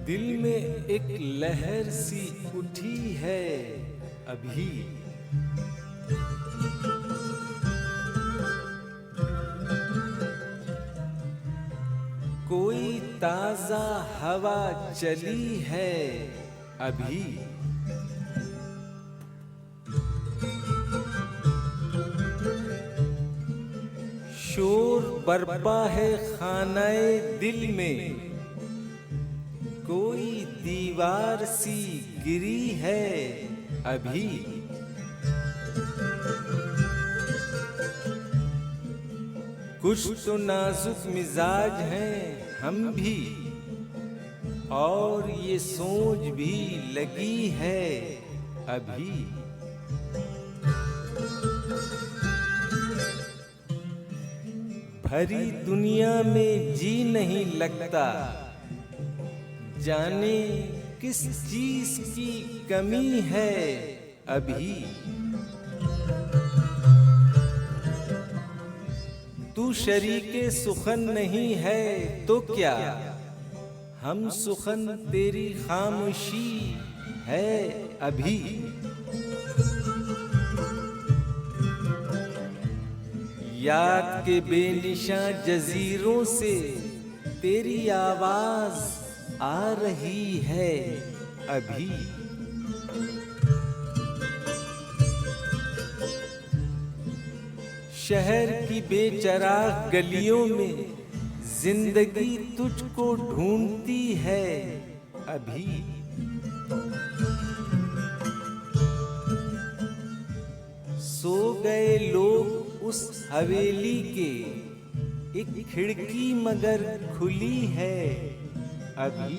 दिल में एक लहर सी उठी है अभी। कोई ताजा हवा चली है अभी। शोर बरपा है खानाए दिल में, कोई दीवार सी गिरी है अभी। कुछ तो नाजुक मिजाज हैं हम भी, और ये सोच भी लगी है अभी। भरी दुनिया में जी नहीं लगता, जाने किस चीज की कमी है अभी। तू शरीके सुखन नहीं है तो क्या, हम सुखन तेरी खामोशी है अभी। याद के बेनिशां जजीरों से तेरी आवाज आ रही है अभी। शहर की बेचराग गलियों में जिंदगी तुझको ढूंढती है अभी। सो गए लोग उस हवेली के, एक खिड़की मगर खुली है अभी।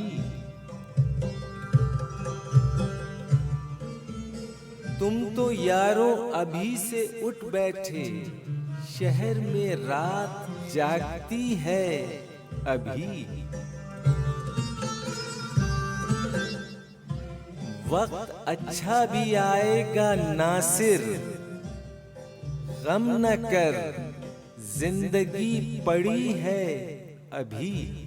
तुम तो यारों अभी से उठ बैठे, शहर में रात जागती है अभी। वक्त अच्छा भी आएगा नासिर, गम न कर जिंदगी पड़ी है अभी।